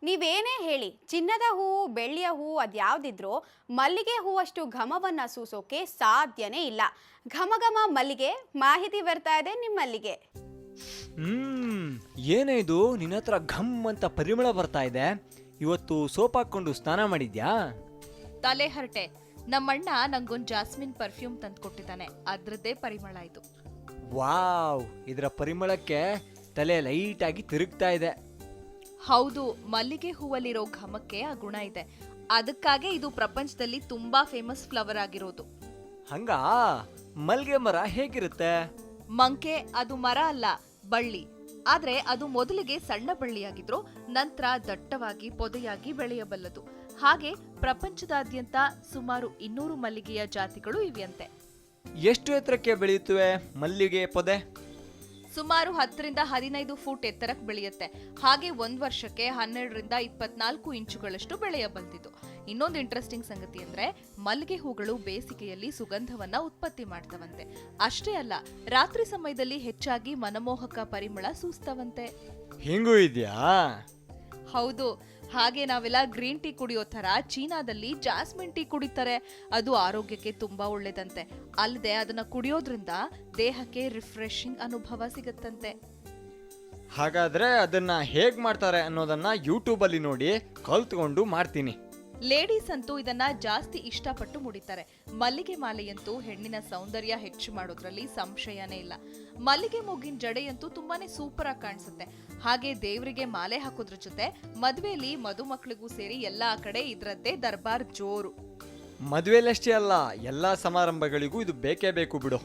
ನೀವೇನೇ ಹೇಳಿ ಚಿನ್ನದ ಹೂವು ಬೆಳ್ಳಿಯ ಹೂವು ಅದ್ಯಾವ್ದಿದ್ರೂ ಮಲ್ಲಿಗೆ ಹೂವಷ್ಟು ಘಮವನ್ನ ಸೂಸೋಕೆ ಸಾಧ್ಯನೇ ಇಲ್ಲ. ಘಮ ಘಮ ಮಲ್ಲಿಗೆ ಮಾಹಿತಿ ಬರ್ತಾ ಇದೆ ನಿಮ್ಮಲ್ಲಿಗೆ. ಹ್ಮ್ ಏನೇ ಇದು ನಿನ್ನ ಹತ್ರ ಘಮ್ ಅಂತ ಪರಿಮಳ ಬರ್ತಾ ಇದೆ. ಇವತ್ತು ಸೋಪ್ ಹಾಕೊಂಡು ಸ್ನಾನ ಮಾಡಿದ್ಯಾ? ತಲೆ ಹರಟೆ. ನಮ್ಮಣ್ಣ ನಂಗೊಂದು ಜಾಸ್ಮಿನ್ ಪರ್ಫ್ಯೂಮ್ ತಂದು ಕೊಟ್ಟಿದ್ದಾನೆ, ಅದ್ರದ್ದೇ ಪರಿಮಳ ಇದು. ವಾವ್, ಇದರ ಪರಿಮಳಕ್ಕೆ ತಲೆ ಲೈಟ್ ಆಗಿ ತಿರುಗ್ತಾ ಇದೆ. ಹೌದು, ಮಲ್ಲಿಗೆ ಹೂವಲ್ಲಿರೋ ಘಮಕ್ಕೆ ಆ ಗುಣ ಇದೆ. ಅದಕ್ಕಾಗೆ ಇದು ಪ್ರಪಂಚದಲ್ಲಿ ತುಂಬಾ ಫೇಮಸ್ ಫ್ಲವರ್ ಆಗಿರೋದು. ಹಂಗ ಮಲ್ಗೆ ಮರ ಹೇಗಿರುತ್ತೆ? ಮಂಕೆ ಅದು ಮರ ಅಲ್ಲ, ಬಳ್ಳಿ. ಆದ್ರೆ ಅದು ಮೊದಲಿಗೆ ಸಣ್ಣ ಬಳ್ಳಿಯಾಗಿದ್ರು ನಂತರ ದಟ್ಟವಾಗಿ ಪೊದೆಯಾಗಿ ಬೆಳೆಯಬಲ್ಲದು. ಹಾಗೆ ಪ್ರಪಂಚದಾದ್ಯಂತ ಸುಮಾರು 200 ಮಲ್ಲಿಗೆಯ ಜಾತಿಗಳು ಇವೆಯಂತೆ. ಎಷ್ಟು ಎತ್ತರಕ್ಕೆ ಬೆಳೆಯುತ್ತವೆ ಮಲ್ಲಿಗೆ ಪೊದೆ? ಸುಮಾರು 10 ರಿಂದ 15 ಫೂಟ್ ಎತ್ತರಕ್ಕೆ ಬೆಳೆಯುತ್ತೆ. ಹಾಗೆ 1 ವರ್ಷಕ್ಕೆ 12 ರಿಂದ 24 ಇಂಚುಗಳಷ್ಟು ಬೆಳೆಯಬಲ್ತಿತ್ತು. ಇನ್ನೊಂದು ಇಂಟ್ರೆಸ್ಟಿಂಗ್ ಸಂಗತಿ ಅಂದ್ರೆ ಮಲ್ಲಿಗೆ ಹೂಗಳು ಬೇಸಿಗೆಯಲ್ಲಿ ಸುಗಂಧವನ್ನ ಉತ್ಪತ್ತಿ ಮಾಡ್ತವಂತೆ. ಅಷ್ಟೇ ಅಲ್ಲ, ರಾತ್ರಿ ಸಮಯದಲ್ಲಿ ಹೆಚ್ಚಾಗಿ ಮನಮೋಹಕ ಪರಿಮಳ ಸೂಸ್ತವಂತೆ. ಹಿಂಗೂ ಇದೆಯಾ? ಹೌದು. ಹಾಗೆ ನಾವೆಲ್ಲ ಗ್ರೀನ್ ಟೀ ಕುಡಿಯೋ ತರ ಚೀನಾದಲ್ಲಿ ಜಾಸ್ಮಿನ್ ಟೀ ಕುಡಿತಾರೆ. ಅದು ಆರೋಗ್ಯಕ್ಕೆ ತುಂಬಾ ಒಳ್ಳೇದಂತೆ. ಅಲ್ಲದೆ ಅದನ್ನ ಕುಡಿಯೋದ್ರಿಂದ ದೇಹಕ್ಕೆ ರಿಫ್ರೆಶಿಂಗ್ ಅನುಭವ ಸಿಗುತ್ತಂತೆ. ಹಾಗಾದ್ರೆ ಅದನ್ನ ಹೇಗ್ ಮಾಡ್ತಾರೆ ಅನ್ನೋದನ್ನ ಯೂಟ್ಯೂಬ್ ಅಲ್ಲಿ ನೋಡಿ ಕಲ್ತ್ಕೊಂಡು ಮಾಡ್ತೀನಿ. ಲೇಡೀಸ್ ಅಂತೂ ಇದನ್ನ ಜಾಸ್ತಿ ಇಷ್ಟಪಟ್ಟು ಮುಡಿತಾರೆ. ಮಲ್ಲಿಗೆ ಮಾಲೆಯಂತೂ ಹೆಣ್ಣಿನ ಸೌಂದರ್ಯ ಹೆಚ್ಚು ಮಾಡೋದ್ರಲ್ಲಿ ಸಂಶಯನೇ ಇಲ್ಲ. ಮಲ್ಲಿಗೆ ಮೊಗ್ಗಿನ ಜಡೆಯಂತೂ ತುಂಬಾನೇ ಸೂಪರ್ ಆಗಿ ಕಾಣಿಸುತ್ತೆ. ಹಾಗೆ ದೇವರಿಗೆ ಮಾಲೆ ಹಾಕೋದ್ರ ಜೊತೆ ಮದುವೆಯಲ್ಲಿ ಮದುಮಕ್ಕಳಿಗೂ ಸೇರಿ ಎಲ್ಲಾ ಕಡೆ ಇದ್ರದ್ದೇ ದರ್ಬಾರ್ ಜೋರು. ಮದುವೆಲಷ್ಟೇ ಅಲ್ಲ, ಎಲ್ಲಾ ಸಮಾರಂಭಗಳಿಗೂ ಇದು ಬೇಕೇ ಬೇಕು ಬಿಡು.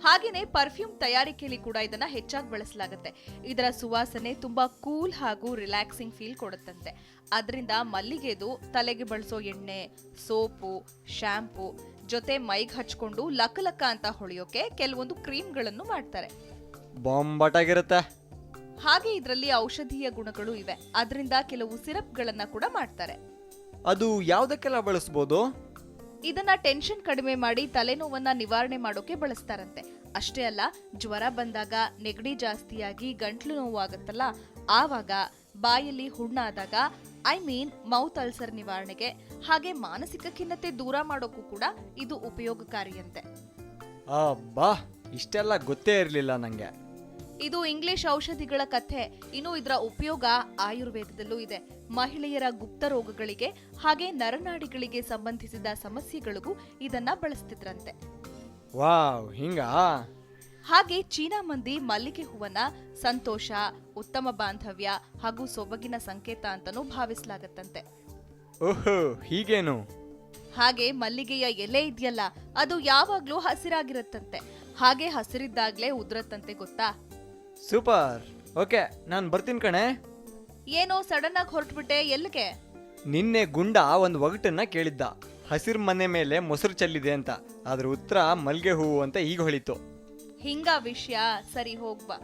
ಹಾಗೇನೆ ಪರ್ಫ್ಯೂಮ್ ತಯಾರಿಕೆಯಲ್ಲಿ ಕೂಡ ಇದನ್ನ ಹೆಚ್ಚಾಗಿ ಬಳಸಲಾಗುತ್ತೆ. ಇದರ ಸುವಾಸನೆ ತುಂಬಾ ಕೂಲ್ ಹಾಗೂ ರಿಲ್ಯಾಕ್ಸಿಂಗ್ ಫೀಲ್ ಕೊಡುತ್ತಂತೆ. ಅದರಿಂದ ಮಲ್ಲಿಗೆದು ತಲೆಗೆ ಬಳಸೋ ಎಣ್ಣೆ, ಸೋಪು, ಶಾಂಪೂ ಜೊತೆ ಮೈಗೆ ಹಚ್ಕೊಂಡು ಲಕ ಅಂತ ಹೊಳೆಯೋಕೆ ಕೆಲವೊಂದು ಕ್ರೀಮ್ಗಳನ್ನು ಮಾಡ್ತಾರೆ. ಬಾಂಬಾಟಾಗಿರುತ್ತೆ. ಹಾಗೆ ಇದರಲ್ಲಿ ಔಷಧೀಯ ಗುಣಗಳು ಇವೆ. ಅದರಿಂದ ಕೆಲವು ಸಿರಪ್ಗಳನ್ನ ಕೂಡ ಮಾಡ್ತಾರೆ. ಅದು ಯಾವ್ದಕ್ಕೆಲ್ಲ ಬಳಸಬಹುದು? ಇದನ್ನ ಟೆನ್ಷನ್ ಕಡಿಮೆ ಮಾಡಿ ತಲೆನೋವನ್ನ ನಿವಾರಣೆ ಮಾಡೋಕೆ ಬಳಸ್ತಾರಂತೆ. ಅಷ್ಟೇ ಅಲ್ಲ, ಜ್ವರ ಬಂದಾಗ, ನೆಗಡಿ ಜಾಸ್ತಿಯಾಗಿ ಗಂಟ್ಲು ನೋವಾಗುತ್ತಲ್ಲ ಆವಾಗ, ಬಾಯಲ್ಲಿ ಹುಣ್ಣಾದಾಗ, ಮೌತ್ ಅಲ್ಸರ್ ನಿವಾರಣೆಗೆ, ಹಾಗೆ ಮಾನಸಿಕ ಖಿನ್ನತೆ ದೂರ ಮಾಡೋಕ್ಕೂ ಕೂಡ ಇದು ಉಪಯೋಗಕಾರಿಯಂತೆ. ಅಬ್ಬಾ, ಇಷ್ಟೆಲ್ಲ ಗೊತ್ತೇ ಇರಲಿಲ್ಲ ನಂಗೆ. ಇದು ಇಂಗ್ಲಿಷ್ ಔಷಧಿಗಳ ಕಥೆ. ಇನ್ನು ಇದರ ಉಪಯೋಗ ಆಯುರ್ವೇದದಲ್ಲೂ ಇದೆ. ಮಹಿಳೆಯರ ಗುಪ್ತ ರೋಗಗಳಿಗೆ ಹಾಗೆ ನರನಾಡಿಗಳಿಗೆ ಸಂಬಂಧಿಸಿದ ಸಮಸ್ಯೆಗಳಿಗೂ ಇದನ್ನ ಬಳಸ್ತಿದ್ರಂತೆ. ವಾವ್, ಹಿಂಗಾ? ಹಾಗೆ ಚೀನಾ ಮಂದಿ ಮಲ್ಲಿಗೆ ಹೂವನ್ನ ಸಂತೋಷ, ಉತ್ತಮ ಬಾಂಧವ್ಯ ಹಾಗೂ ಸೊಬಗಿನ ಸಂಕೇತ ಅಂತಾನೂ ಭಾವಿಸಲಾಗತ್ತಂತೆ. ಓಹೋ, ಹೀಗೇನು? ಹಾಗೆ ಮಲ್ಲಿಗೆಯ ಎಲೆ ಇದೆಯಲ್ಲ, ಅದು ಯಾವಾಗ್ಲೂ ಹಸಿರಾಗಿರತ್ತಂತೆ. ಹಾಗೆ ಹಸಿರಿದ್ದಾಗ್ಲೇ ಉದ್ರತ್ತಂತೆ, ಗೊತ್ತಾ? ಸೂಪರ್. ಓಕೆ, ನಾನು ಬರ್ತೀನಿ ಕಣೆ. ಏನೋ ಸಡನ್ ಆಗಿ ಹೊರಟ್ಬಿಟ್ಟೆ, ಎಲ್ಲಿಗೆ? ನಿನ್ನೆ ಗುಂಡ ಒಂದು ಒಗಟನ್ನ ಕೇಳಿದ್ದ, ಹಸಿರು ಮನೆ ಮೇಲೆ ಮೊಸರು ಚೆಲ್ಲಿದೆ ಅಂತ. ಅದ್ರ ಉತ್ತರ ಮಲ್ಗೆ ಹೂವು ಅಂತ ಈಗ ಹೊಳಿತು. ಹಿಂಗ ವಿಷಯ. ಸರಿ, ಹೋಗ್ಬಾ.